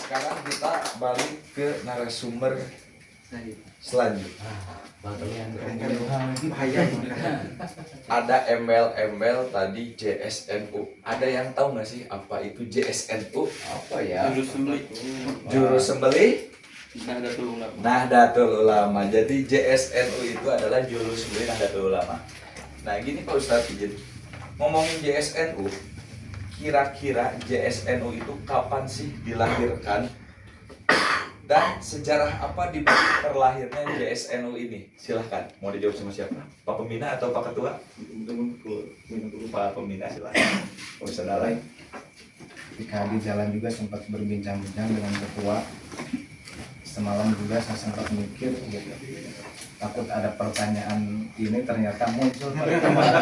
sekarang kita balik ke narasumber selanjutnya. Ada embel-embel tadi JSNU. Ada yang tahu nggak sih apa itu JSNU? Apa ya? Juru sembelih Nahdlatul Ulama. Nahdlatul Ulama. Jadi JSNU itu adalah juru sembelih Nahdlatul Ulama. Nah gini Pak Ustadz, jadi ngomongin JSNU, kira-kira JSNU itu kapan sih dilahirkan? Dan sejarah apa di balik terlahirnya JSNU ini? Silahkan, mau dijawab sama siapa? Pak Pembina atau Pak Ketua? Pak Pembina silahkan. Oh, saudara. Ketika di jalan juga sempat berbincang-bincang dengan ketua. Semalam juga saya sempat mikir gitu. Takut ada pertanyaan ini ternyata muncul pada kemarin.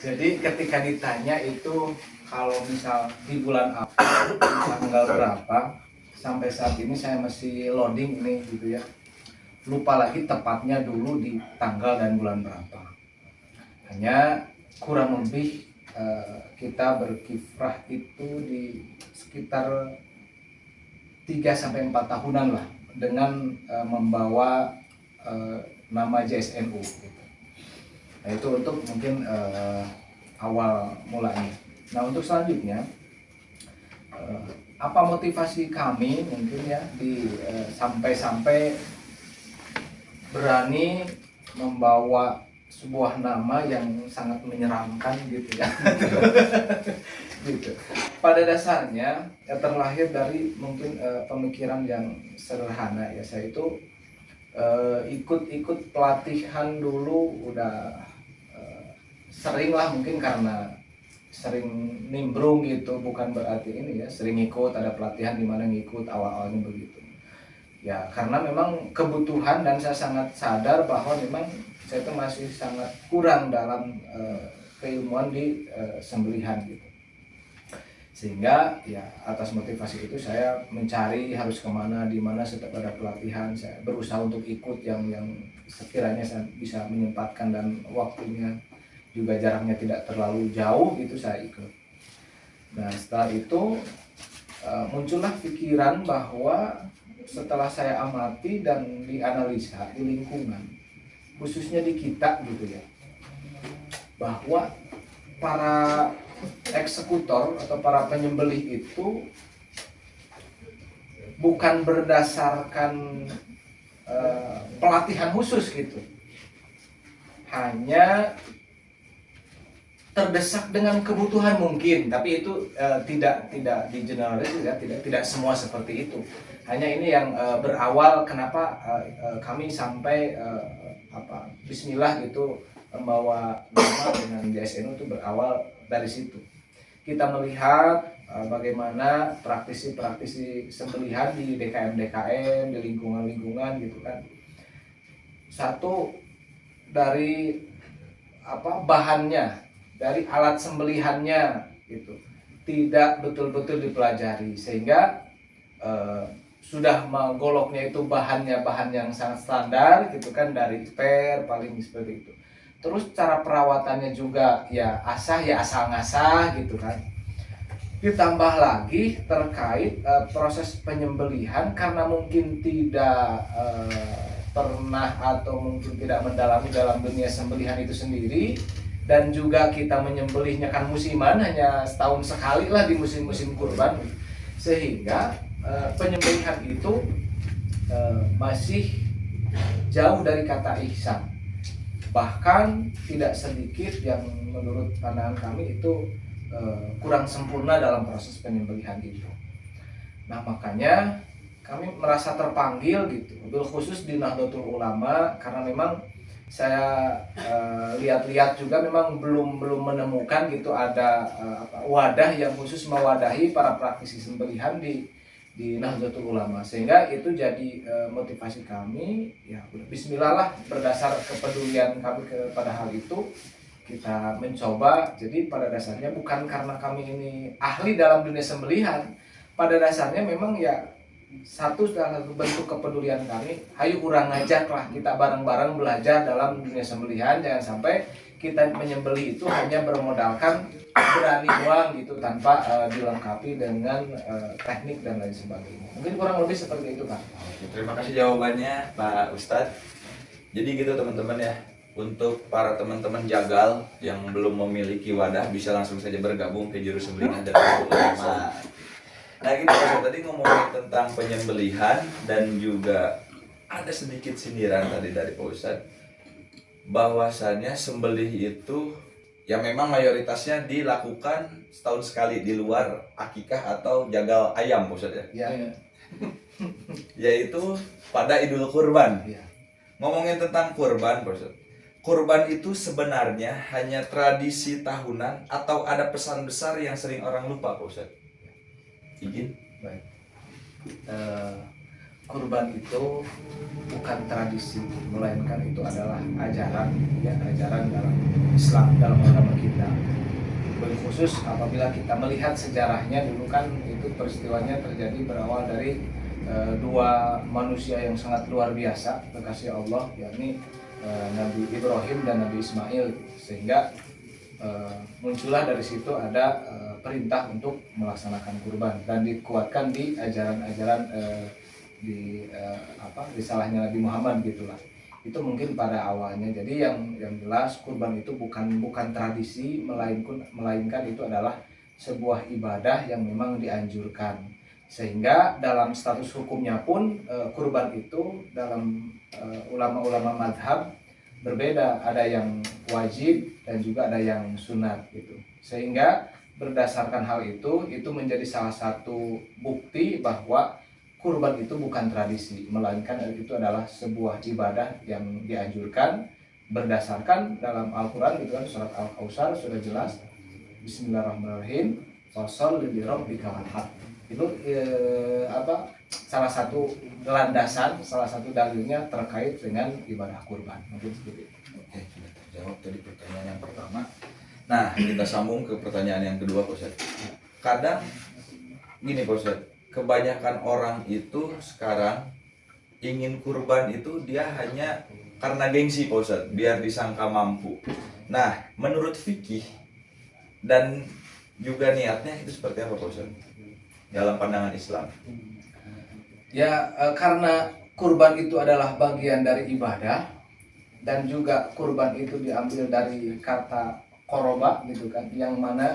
Jadi ketika ditanya itu kalau misal di bulan apa, tanggal berapa, sampai saat ini saya masih loading ini gitu ya. Lupa lagi tepatnya dulu di tanggal dan bulan berapa. Hanya kurang lebih kita berkiprah itu di sekitar 3-4 tahunan lah dengan membawa nama JSNU gitu. Nah itu untuk mungkin awal mulanya. Nah untuk selanjutnya apa motivasi kami mungkin ya di sampai berani membawa sebuah nama yang sangat menyeramkan gitu ya. Gitu. Pada dasarnya ya terlahir dari mungkin pemikiran yang sederhana ya, saya itu ikut pelatihan dulu udah sering lah, mungkin karena sering nimbrung gitu, bukan berarti ini ya sering ikut ada pelatihan di mana ngikut awal-awalnya begitu ya, karena memang kebutuhan dan saya sangat sadar bahwa memang saya itu masih sangat kurang dalam keilmuan di sembelihan gitu, sehingga ya atas motivasi itu saya mencari harus kemana, di mana setiap ada pelatihan saya berusaha untuk ikut yang sekiranya saya bisa menyempatkan dan waktunya juga jaraknya tidak terlalu jauh gitu saya ikut. Nah setelah itu muncullah pikiran bahwa setelah saya amati dan dianalisa di lingkungan, khususnya di kita gitu ya, bahwa para eksekutor atau para penyembelih itu bukan berdasarkan pelatihan khusus gitu, hanya terdesak dengan kebutuhan mungkin, tapi itu tidak digeneralisir ya, tidak semua seperti itu. Hanya ini yang berawal kenapa kami sampai Bismillah gitu membawa nama dengan JSNU itu berawal dari situ. Kita melihat bagaimana praktisi sembelihan di DKM di lingkungan gitu kan. Satu dari bahannya, dari alat sembelihannya gitu tidak betul-betul dipelajari, sehingga sudah menggoloknya itu bahan yang sangat standar gitu kan, dari spare paling seperti itu. Terus cara perawatannya juga ya asal ngasah gitu kan. Ditambah lagi terkait proses penyembelihan, karena mungkin tidak pernah atau mungkin tidak mendalami dalam dunia sembelihan itu sendiri, dan juga kita menyembelihnya kan musiman, hanya setahun sekali lah di musim-musim kurban, sehingga penyembelihan itu masih jauh dari kata ihsan. Bahkan tidak sedikit yang menurut pandangan kami itu kurang sempurna dalam proses penyembelihan itu. Nah makanya kami merasa terpanggil gitu, khusus di Nahdlatul Ulama, karena memang saya lihat-lihat juga memang belum menemukan gitu ada wadah yang khusus mewadahi para praktisi sembelihan di Nahdlatul Ulama, sehingga itu jadi motivasi kami ya Bismillah lah, berdasar kepedulian kami kepada hal itu kita mencoba. Jadi pada dasarnya bukan karena kami ini ahli dalam dunia sembelihan, pada dasarnya memang ya satu bentuk kepedulian kami, hayu urang ngajak lah kita bareng-bareng belajar dalam dunia sembelihan, jangan sampai kita menyembelih itu hanya bermodalkan berani doang gitu tanpa dilengkapi dengan teknik dan lain sebagainya. Mungkin kurang lebih seperti itu, Pak. Oke, terima kasih jawabannya Pak Ustadz. Jadi gitu teman-teman ya, untuk para teman-teman jagal yang belum memiliki wadah bisa langsung saja bergabung ke Juru Sembelih Nahdlatul Ulama. Nah gitu Pak Ustadz, tadi ngomongin tentang penyembelihan dan juga ada sedikit sindiran tadi dari Pak Ustadz bahwasannya sembelih itu ya memang mayoritasnya dilakukan setahun sekali di luar akikah atau jagal ayam Pak Ustadz ya. Ya. Yaitu pada Idul Kurban. Ya. Ngomongin tentang kurban, Bos. Kurban itu sebenarnya hanya tradisi tahunan atau ada pesan besar yang sering orang lupa, Bos? Izin? Baik. Kurban itu bukan tradisi, melainkan itu adalah ajaran, ya, ajaran dalam Islam, dalam agama kita. Khusus apabila kita melihat sejarahnya, dulu kan itu peristiwanya terjadi berawal dari dua manusia yang sangat luar biasa kekasih Allah, yakni Nabi Ibrahim dan Nabi Ismail, sehingga muncullah dari situ ada perintah untuk melaksanakan kurban dan dikuatkan di ajaran-ajaran di risalahnya Nabi Muhammad gitulah. Itu mungkin pada awalnya. Jadi yang jelas kurban itu bukan tradisi, melainkan itu adalah sebuah ibadah yang memang dianjurkan. Sehingga dalam status hukumnya pun kurban itu dalam ulama-ulama madhab berbeda, ada yang wajib dan juga ada yang sunat gitu. Sehingga berdasarkan hal itu menjadi salah satu bukti bahwa kurban itu bukan tradisi, melainkan itu adalah sebuah ibadah yang dianjurkan berdasarkan dalam Al-Quran gitu kan, surat Al-Kautsar sudah jelas, Bismillahirrahmanirrahim, fasholli lirabbika wanhar. Itu salah satu landasan, salah satu dalilnya terkait dengan ibadah kurban. Mungkin seperti itu. Oke, sudah terjawab tadi pertanyaan yang pertama. Nah, kita sambung ke pertanyaan yang kedua, Pak Ustadz. Kadang gini, Pak Ustadz, kebanyakan orang itu sekarang ingin kurban itu dia hanya karena gengsi, Pak Ustadz, biar disangka mampu. Nah, menurut fikih dan juga niatnya itu seperti apa, Pak Ustadz? Dalam pandangan Islam. Ya, karena kurban itu adalah bagian dari ibadah dan juga kurban itu diambil dari kata koroba gitu kan, yang mana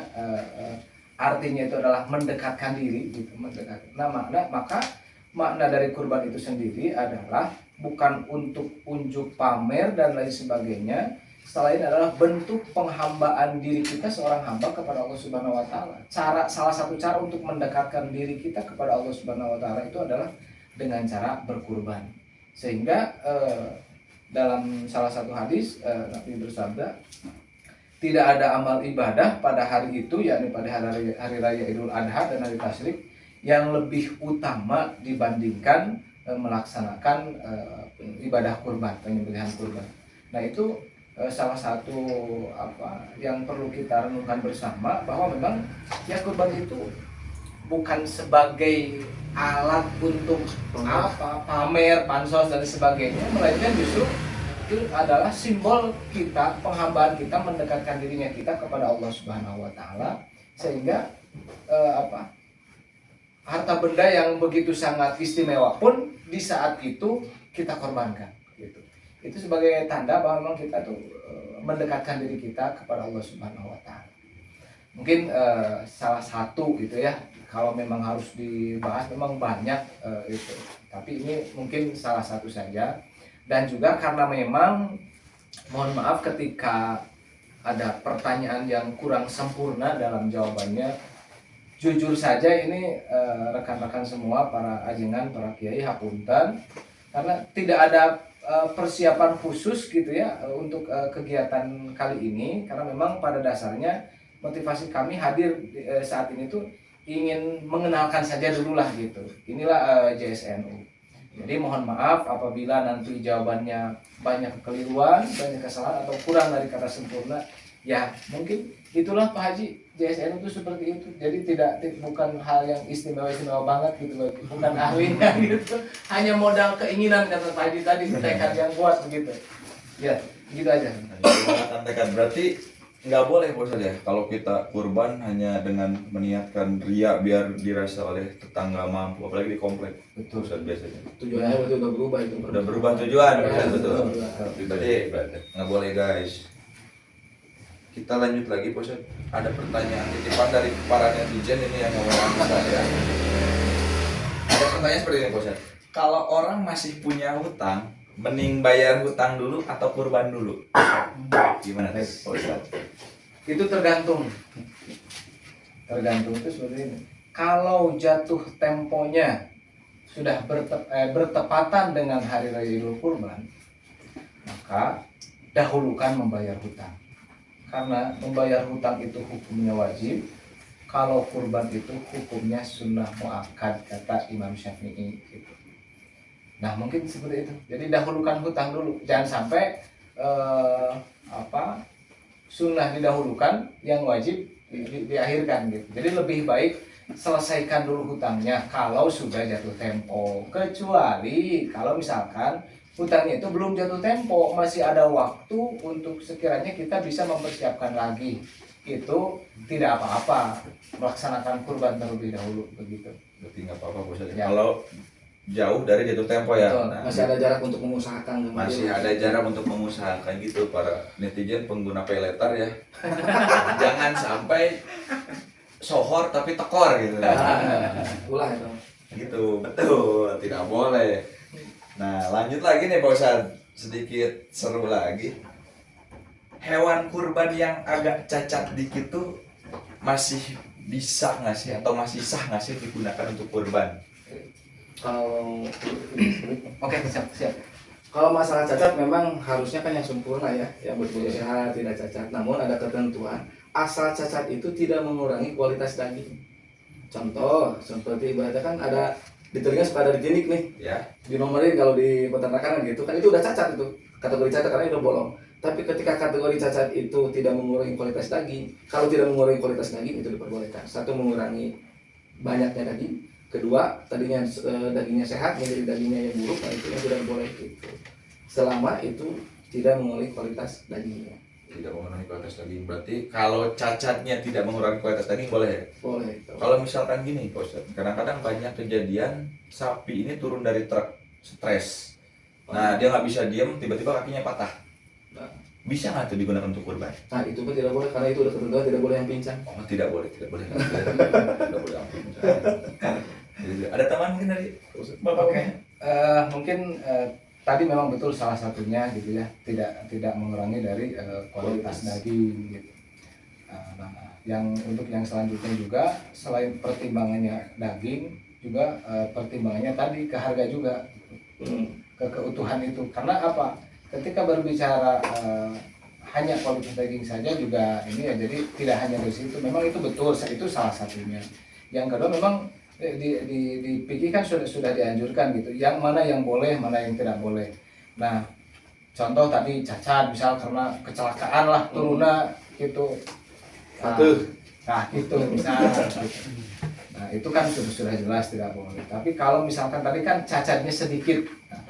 artinya itu adalah mendekatkan diri gitu, mendekatkan. Nah, maka makna dari kurban itu sendiri adalah bukan untuk unjuk pamer dan lain sebagainya, selain adalah bentuk penghambaan diri kita seorang hamba kepada Allah Subhanahu wa taala. Salah satu cara untuk mendekatkan diri kita kepada Allah Subhanahu wa taala itu adalah dengan cara berkurban. Sehingga dalam salah satu hadis Nabi bersabda, tidak ada amal ibadah pada hari itu, yakni pada hari raya Idul Adha dan hari Tasyrik, yang lebih utama dibandingkan melaksanakan ibadah kurban, penyembelihan kurban. Nah, itu salah satu yang perlu kita renungkan bersama, bahwa memang ya kurban itu bukan sebagai alat untuk pamer, pansos dan sebagainya, melainkan justru itu adalah simbol kita, penghambaan kita, mendekatkan dirinya kita kepada Allah Subhanahu wa taala, sehingga harta benda yang begitu sangat istimewa pun di saat itu kita korbankan gitu. Itu sebagai tanda bahwa memang kita tuh mendekatkan diri kita kepada Allah Subhanahu wa taala. Mungkin salah satu gitu ya, kalau memang harus dibahas memang banyak itu. Tapi ini mungkin salah satu saja. Dan juga karena memang mohon maaf ketika ada pertanyaan yang kurang sempurna dalam jawabannya, jujur saja ini rekan-rekan semua, para ajengan, para kiai, hapunten, karena tidak ada persiapan khusus gitu ya untuk kegiatan kali ini, karena memang pada dasarnya motivasi kami hadir saat ini tuh ingin mengenalkan saja dulu lah gitu. Inilah JSNU. Jadi mohon maaf apabila nanti jawabannya banyak kekeliruan, banyak kesalahan atau kurang dari kata sempurna. Ya mungkin itulah Pak Haji, JSNU itu seperti itu. Jadi bukan hal yang istimewa banget gitu loh. Bukan ahlinya gitu. Hanya modal keinginan kata Pak Haji tadi, tekad yang kuat begitu. Ya, gitu aja. Menggunakan tekad berarti nggak boleh Pak Ustadz ya kalau kita kurban hanya dengan meniatkan ria biar dirasa oleh tetangga mampu, apalagi di komplek. Betul. Ustadz biasanya Tujuannya berarti udah berubah itu. udah berubah tujuan, Ya, betul. betul. Berarti nggak boleh guys. Kita lanjut lagi Pak Ustadz. Ada pertanyaan titipan dari para netizen ini yang mau saya. Ada pertanyaan seperti ini Pak Ustadz. Kalau orang masih punya hutang, mending bayar hutang dulu atau kurban dulu? Gimana Pak Ustadz? Itu tergantung itu seperti ini. Kalau jatuh temponya sudah bertepatan dengan hari raya Idul Kurban, maka dahulukan membayar hutang, karena membayar hutang itu hukumnya wajib. Kalau kurban itu hukumnya sunnah muakkad, kata Imam Syafi'i gitu. Nah mungkin seperti itu. Jadi dahulukan hutang dulu, jangan sampai sunnah didahulukan, yang wajib diakhirkan gitu. Jadi lebih baik selesaikan dulu hutangnya kalau sudah jatuh tempo. Kecuali kalau misalkan hutangnya itu belum jatuh tempo, masih ada waktu untuk sekiranya kita bisa mempersiapkan lagi, itu tidak apa-apa melaksanakan kurban terlebih dahulu begitu. Berarti nggak apa-apa Pak Ustadz. Ya. Kalau jauh dari jatuh tempo ya. Betul. Nah, Masih ada jarak untuk mengusahakan. masih ada jarak untuk mengusahakan gitu para netizen pengguna pay letter ya. Jangan sampai sohor tapi tekor gitu. Ulah itu. Gitu, betul, tidak boleh. Nah, lanjut lagi nih Pak Ustadz, sedikit seru lagi. Hewan kurban yang agak cacat dikit tuh masih bisa nggak sih atau masih sah nggak sih digunakan untuk kurban? Kalau Oke, siap. Kalau masalah cacat memang harusnya kan yang sempurna ya, yang betul sehat, tidak cacat. Namun ada ketentuan, asal cacat itu tidak mengurangi kualitas daging. Contoh, seperti ibaratnya kan ada di telinga suka ada dijinik nih, Ya, dinomorin kalau di peternakan gitu kan itu udah cacat itu, kategori cacat karena itu udah bolong. Tapi ketika kategori cacat itu tidak mengurangi kualitas daging, kalau tidak mengurangi kualitas daging itu diperbolehkan. Satu, mengurangi banyaknya daging. Kedua, tadinya dagingnya sehat menjadi dagingnya yang buruk, nah itu yang tidak boleh gitu. Selama itu tidak mengurangi kualitas dagingnya. tidak mengurangi kualitas daging. Berarti kalau cacatnya tidak mengurangi kualitas daging boleh ya? Boleh itu. Kalau misalkan gini Pak Ustadz, kadang-kadang banyak kejadian sapi ini turun dari truk stres. Nah, dia nggak bisa diem, tiba-tiba kakinya patah. Nah, Bisa nggak tuh digunakan untuk kurban? nah itu pun tidak boleh karena itu udah ketentuan tidak boleh yang pincang. Oh, tidak boleh. Tidak boleh ampun. Ada tambahan mungkin dari Bapak? Oke, mungkin tadi memang betul salah satunya gitu ya, tidak mengurangi dari kualitas daging gitu. Nah, yang untuk yang selanjutnya juga selain pertimbangannya daging juga pertimbangannya tadi ke harga juga, ke keutuhan itu. Karena apa? Ketika berbicara hanya kualitas daging saja juga ini ya, jadi tidak hanya dari situ. Memang itu betul, itu salah satunya. Yang kedua memang di PG kan sudah dianjurkan gitu, yang mana yang boleh, mana yang tidak boleh. Nah, contoh tadi cacat misal karena kecelakaan lah turunnya gitu. Nah gitu misal gitu. Nah itu kan sudah jelas tidak boleh. Tapi kalau misalkan tadi kan cacatnya sedikit, nah,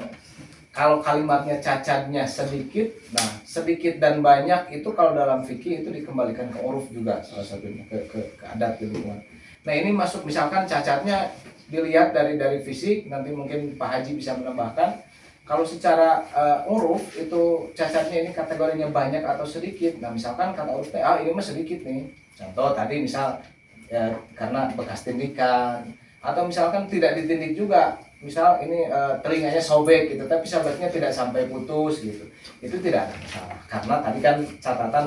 kalau kalimatnya cacatnya sedikit, nah sedikit dan banyak itu kalau dalam fikih itu dikembalikan ke uruf juga salah satunya, ke adat di lingkungan. Nah ini masuk misalkan cacatnya dilihat dari fisik, nanti mungkin Pak Haji bisa menambahkan. Kalau secara uruf itu cacatnya ini kategorinya banyak atau sedikit. Nah misalkan kata urufnya, ini mah sedikit nih. Contoh tadi misal ya, karena bekas tindikan, atau misalkan tidak ditindik juga. Misal ini telinganya sobek gitu, tapi sobeknya tidak sampai putus gitu. Itu tidak ada masalah. Karena tadi kan catatan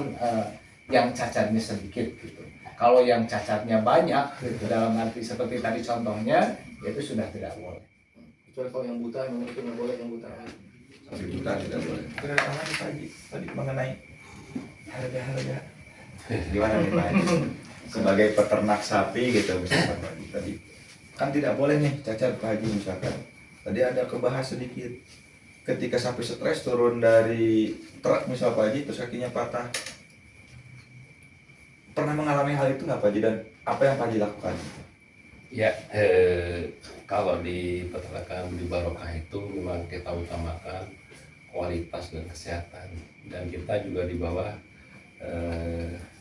yang cacatnya sedikit gitu. Kalau yang cacatnya banyak gitu, dalam arti seperti tadi contohnya, itu sudah tidak boleh. Kecuali kalau yang buta memang itu nggak boleh yang buta. Sapi buta tidak boleh. Kedatangan tadi mengenai harga-harga. Gimana nih Pak? Sebagai peternak sapi gitu misalkan Pak Haji tadi kan tidak boleh nih cacat Pak Haji misalkan. Tadi ada kebahas sedikit. Ketika sapi stres turun dari truk misal Pak Haji terus kakinya patah. Pernah mengalami hal itu nggak Pak Haji dan apa yang Pak Haji lakukan? Ya, kalau di peternakan di Barokah itu memang kita utamakan kualitas dan kesehatan. Dan kita juga di bawah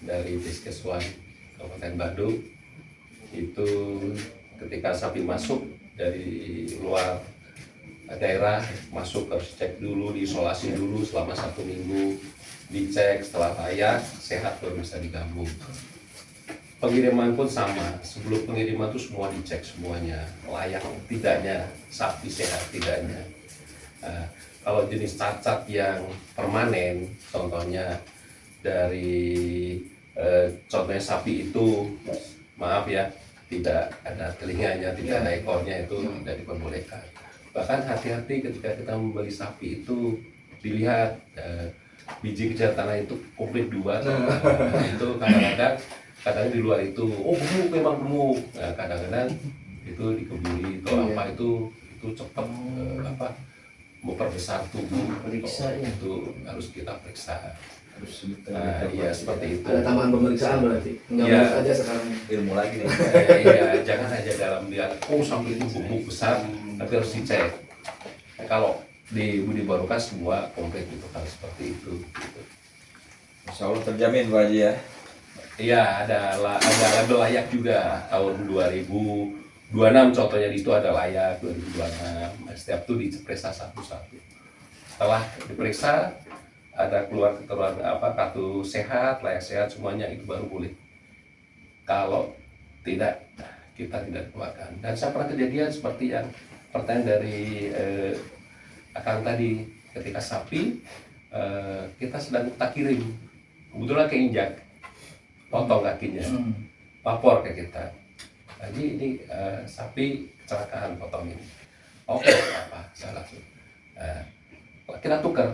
dari Diskeswan Kabupaten Bandung itu ketika sapi masuk dari luar daerah masuk harus cek dulu, diisolasi dulu selama 1 minggu, dicek setelah layak sehat baru bisa digabung. Pengiriman pun sama, sebelum pengiriman itu semua dicek semuanya layak tidaknya, sapi sehat tidaknya. Kalau jenis cacat yang permanen, contohnya dari contohnya sapi itu maaf ya, tidak ada telinganya, tidak ada ekornya, itu tidak diperbolehkan. Bahkan hati-hati ketika kita membeli sapi itu dilihat biji jantannya itu komplit 2. Itu kadang-kadang di luar itu gemuk, memang gemuk. Nah, kadang-kadang itu dikebiri atau apa itu cepat memperbesar tubuh. Itu harus kita periksa. Iya seperti itu. Ada tambahan pemeriksaan berarti. Nggak Ya. boleh aja sekarang. Ilmu lagi nih. Iya, jangan hanya dalam lihat sapi itu gemuk besar, tapi harus dicek. Kalau di Budi Barokah semua komplit itu harus seperti itu. Gitu. Insya Allah terjamin Pak Haji ya. Iya, ada label layak juga tahun 2026 contohnya di situ ada layak 2026. Setiap itu diperiksa satu-satu. Setelah diperiksa ada keluar keterangan kartu sehat, layak sehat semuanya, itu baru boleh. Kalau tidak, kita tidak keluarkan. Dan saya pernah kejadian seperti yang pertanyaan dari Akang tadi, ketika sapi kita sedang tak kirim, kebetulan keinjak, potong kakinya, lapor ke kita. Jadi ini sapi kecelakaan potong ini. Oke, apa? Saya langsung kita tukar,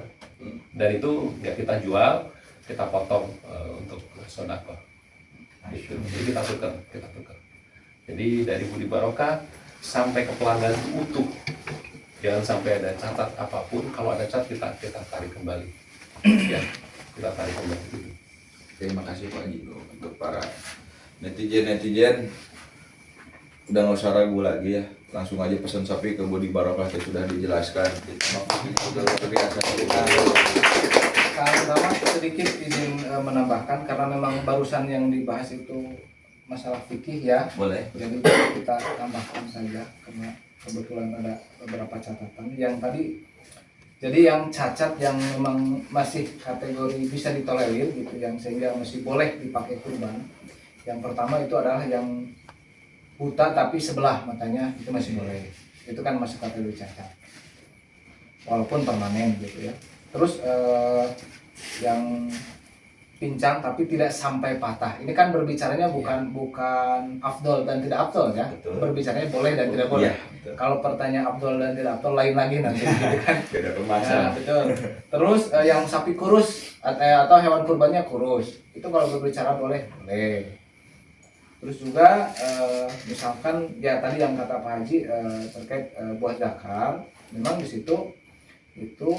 dan itu nggak kita jual, kita potong untuk sodako. Gitu. Jadi kita tukar. Jadi dari Budi Barokah sampai ke pelanggan utuh, jangan sampai ada catat apapun. Kalau ada catat kita tarik kembali. Ya, kita tarik kembali. Terima kasih Pak Haji untuk para netizen. Udah nggak usah ragu lagi ya, langsung aja pesan sapi ke Budi Barokah yang sudah dijelaskan. Pertama sedikit izin menambahkan, karena memang barusan yang dibahas itu masalah fikih ya. Boleh. Jadi kita tambahkan saja karena kebetulan ada beberapa catatan yang tadi. Jadi yang cacat yang memang masih kategori bisa ditolerir gitu, yang sehingga masih boleh dipakai kurban. Yang pertama itu adalah yang buta tapi sebelah matanya, itu masih boleh. Itu kan masuk kategori cacat. Walaupun permanen gitu ya. Terus yang pincang tapi tidak sampai patah. Ini kan berbicaranya bukan afdol dan tidak afdol ya. Betul. Berbicaranya boleh dan tidak boleh. Iya, betul. Kalau pertanyaan afdol dan tidak afdol lain lagi nanti gitu kan. Beda Nah, pembahasan. betul. Terus yang sapi kurus atau hewan kurbannya kurus, itu kalau berbicara boleh. Terus juga misalkan ya tadi yang kata Pak Haji terkait buah zakar, memang di situ itu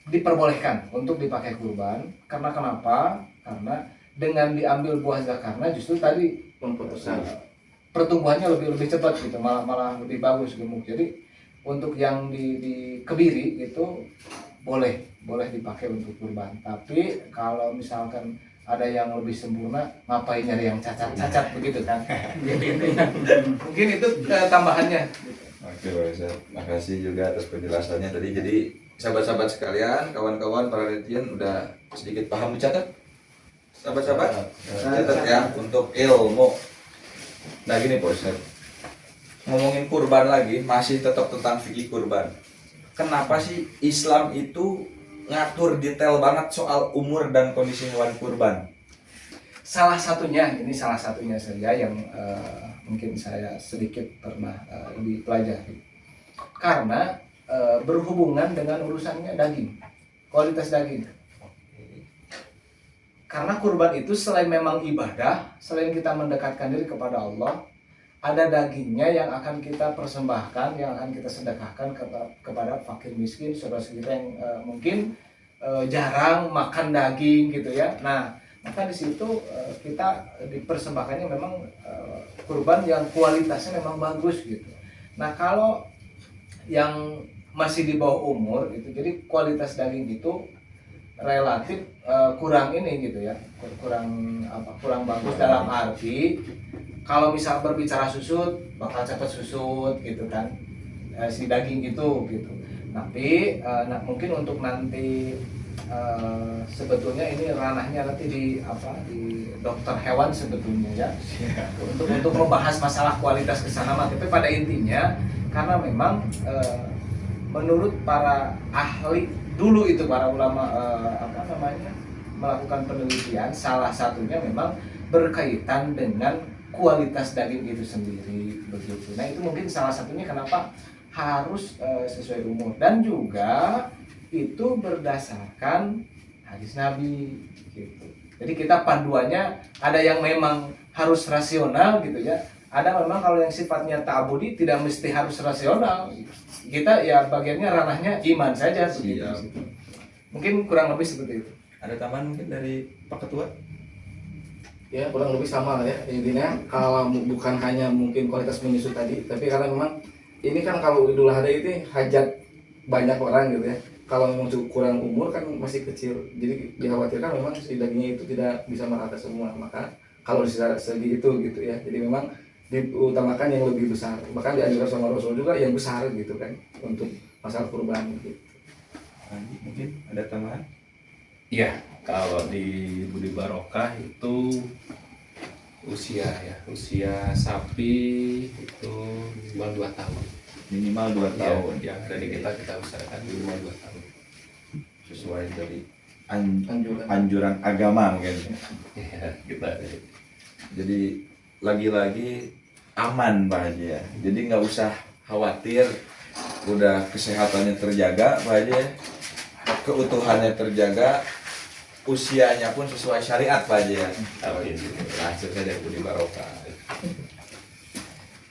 diperbolehkan untuk dipakai kurban. Karena kenapa? Karena dengan diambil buah zakarnya justru tadi Memperbesar. pertumbuhannya lebih cepat gitu, malah lebih bagus gemuk. Jadi untuk yang di kebiri itu boleh dipakai untuk kurban. Tapi kalau misalkan ada yang lebih sempurna, ngapain nyari yang cacat begitu kan? Mungkin itu tambahannya. Oke Pak Ustaz, makasih juga atas penjelasannya tadi. Jadi sahabat-sahabat sekalian, kawan-kawan para netizen udah sedikit paham mencatat? Sahabat-sahabat, catat ya untuk ilmu. Nah gini Pak Ustaz, ngomongin kurban lagi, masih tetap tentang fikih kurban. Kenapa sih Islam itu ngatur detail banget soal umur dan kondisi hewan kurban? Salah satunya saja yang mungkin saya sedikit pernah dipelajari. Karena berhubungan dengan urusannya daging, kualitas daging. Karena kurban itu selain memang ibadah, selain kita mendekatkan diri kepada Allah, ada dagingnya yang akan kita persembahkan, yang akan kita sedekahkan kepada fakir miskin, saudara kita yang mungkin jarang makan daging gitu ya. Nah, maka di situ kita dipersembahkannya memang kurban yang kualitasnya memang bagus gitu. Nah, kalau yang masih di bawah umur gitu, jadi kualitas daging itu relatif kurang ini gitu ya, kurang bagus dalam arti kalau misal berbicara susut bakal cepat susut gitu kan, si daging itu gitu. Tapi mungkin untuk nanti sebetulnya ini ranahnya nanti di dokter hewan sebetulnya ya, untuk membahas masalah kualitas kesana mah. Tapi pada intinya karena memang menurut para ahli dulu itu, para ulama melakukan penelitian, salah satunya memang berkaitan dengan kualitas daging itu sendiri begitu. Nah itu mungkin salah satunya kenapa harus sesuai umur, dan juga itu berdasarkan hadis Nabi gitu. Jadi kita panduannya ada yang memang harus rasional gitu ya, ada memang kalau yang sifatnya ta'abudi tidak mesti harus rasional. Kita ya bagiannya ranahnya iman saja begitu. Mungkin kurang lebih seperti itu. Ada tambahan mungkin dari Pak Ketua? Ya kurang lebih sama ya, intinya kalau bukan hanya mungkin kualitas menyusut tadi, tapi karena memang ini kan kalau Idul Adha itu hajat banyak orang gitu ya. Kalau memang kurang umur kan masih kecil, jadi dikhawatirkan memang si dagingnya itu tidak bisa merata semua. Maka kalau di segi itu gitu ya, jadi memang diutamakan yang lebih besar. Bahkan dianjurkan sama Rasul juga yang besar gitu kan untuk masalah kurban gitu. Mungkin ada tambahan? Iya, kalau di Budi Barokah itu usia sapi itu minimal 2 tahun. Minimal 2 tahun. Ya, dari kita usahakan minimal 2 tahun. Sesuai dari anjuran agama mungkin. Ya, kita Jadi lagi-lagi aman Pak Haji ya. Jadi nggak usah khawatir, udah kesehatannya terjaga Pak Haji ya. Keutuhannya terjaga, usianya pun sesuai syariat Pak Haji ya. langsung saja Budi Barokah.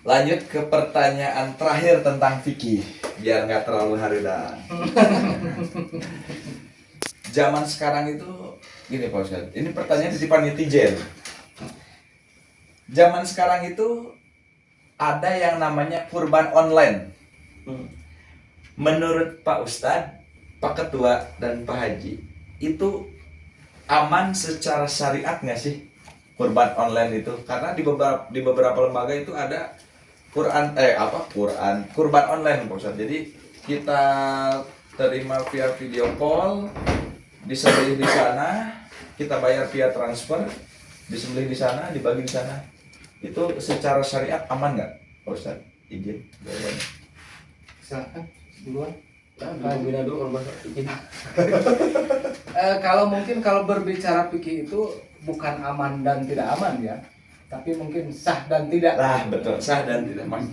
Lanjut ke pertanyaan terakhir tentang fikih, biar nggak terlalu harida. Zaman sekarang itu gini Pak Ustadz, ini pertanyaan titipan netizen. Zaman sekarang itu ada yang namanya kurban online. Menurut Pak Ustadz, Pak Ketua dan Pak Haji, itu aman secara syariat nggak sih kurban online itu? Karena di beberapa lembaga itu ada kurban online Pak Ustadz. Jadi kita terima via video call, disembelih di sana, kita bayar via transfer, disembelih di sana, dibagi di sana. Itu secara syariat aman nggak Pak Ustadz? Izin jawabannya. Silakan duluan. Bina dulu korban ini. Kalau berbicara fikih itu bukan aman dan tidak aman ya, tapi mungkin sah dan tidak. Lah betul, sah dan tidak mas.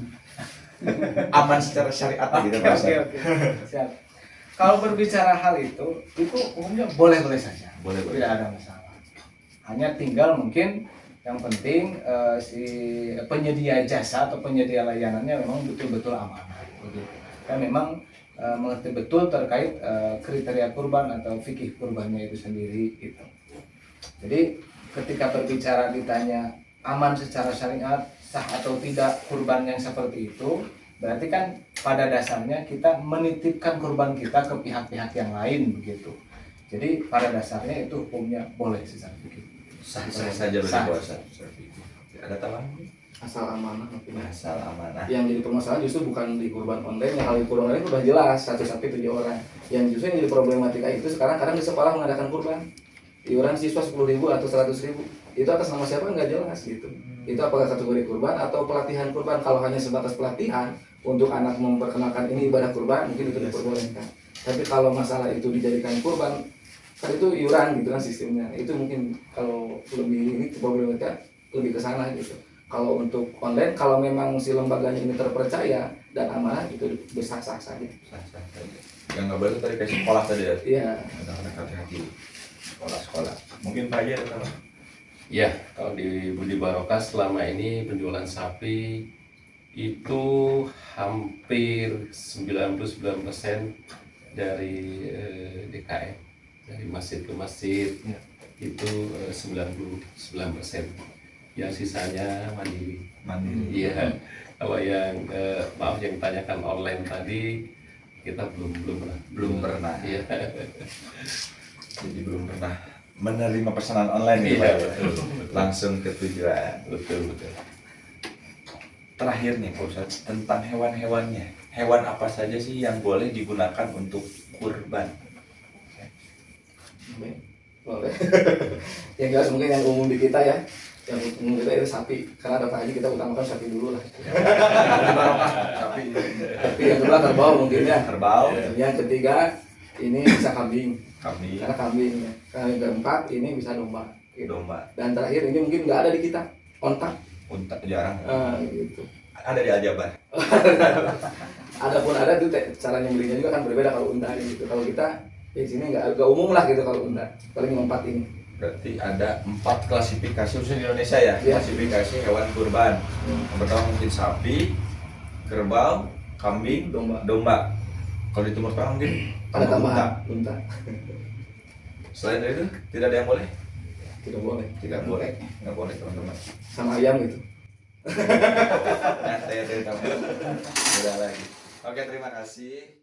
Aman secara syariat gitu Pak Ustadz. Oke. Siap. Kalau berbicara hal itu umumnya boleh-boleh saja. Boleh-boleh. Tidak ada masalah. Hanya tinggal mungkin yang penting si penyedia jasa atau penyedia layanannya memang betul-betul amanah begitu. Dan memang mengerti betul terkait kriteria kurban atau fikih kurbannya itu sendiri gitu. Jadi ketika berbicara ditanya aman secara syariat, sah atau tidak kurban yang seperti itu, berarti kan pada dasarnya kita menitipkan kurban kita ke pihak-pihak yang lain begitu. Jadi pada dasarnya itu hukumnya boleh secara fikih. Sah-sah saja Sah. berpuasa. Ada tambahan? Asal amanah mungkin. Asal amanah. Yang jadi permasalahan justru bukan di kurban online, yang kalau di kurban online udah jelas satu sapi 7 orang. Yang justru yang jadi problematika itu sekarang kadang di sekolah mengadakan kurban, iuran siswa 10.000 atau 100.000, itu atas nama siapa nggak jelas gitu. Itu apakah kategori kurban atau pelatihan kurban? Kalau hanya sebatas pelatihan untuk anak memperkenalkan ini ibadah kurban, mungkin itu diperbolehkan. Tapi kalau masalah itu dijadikan kurban, kan itu iuran gitu kan sistemnya. Itu mungkin kalau lebih ini problematika lebih ke sana gitu. Kalau untuk online, kalau memang si lembaganya ini terpercaya dan amanah, itu sah-sah saja. Sah-sah saja. Yang nggak boleh itu tadi kayak sekolah tadi ya. Iya. Anak-anak hati-hati. Sekolah-sekolah. Mungkin Pak Haji ada tambahan? Ya, kalau di Budi Barokah selama ini penjualan sapi itu hampir 99% dari DKM, dari masjid ke masjid itu 99%. Yang sisanya mandiri. Mandiri. Iya. Kalau yang maaf yang tanyakan online tadi kita belum pernah. Belum pernah. Iya. Jadi belum pernah menerima pesanan online gitu Iya, Pak. betul. Langsung ke tujuan. Betul. Terakhir nih Pak Ustadz, tentang hewan-hewannya. Hewan apa saja sih yang boleh digunakan untuk kurban? Boleh. Yang jelas mungkin yang umum di kita ya, yang umum kita itu sapi. Karena ada Pak Haji kita utamakan sapi dulu lah. Tapi Tapi yang kedua kerbau mungkin ya. kerbau, Yang ketiga ini bisa kambing. kambing, Karena kambing ya. Yang keempat ini bisa domba. Gitu. domba, Dan terakhir ini mungkin nggak ada di kita, ontak. unta jarang. Gitu. Ada di Aljabar. Adapun ada tuh cara nyembelihnya juga kan berbeda kalau unta gitu. Kalau kita di sini nggak umum lah gitu kalau unta. Paling 4 ini. Berarti ada 4 klasifikasi khusus di Indonesia ya, Iya. klasifikasi hewan kurban. Yang pertama mungkin sapi, kerbau, kambing, Domba. domba. Kalau di Timur Tengah mungkin Ada unta. tambahan unta. Selain itu tidak ada yang boleh? Tidak boleh. Tidak boleh, nggak boleh teman-teman. Sama ayam gitu. Nah, saya dari kamu. Udah lagi. Oke, terima kasih.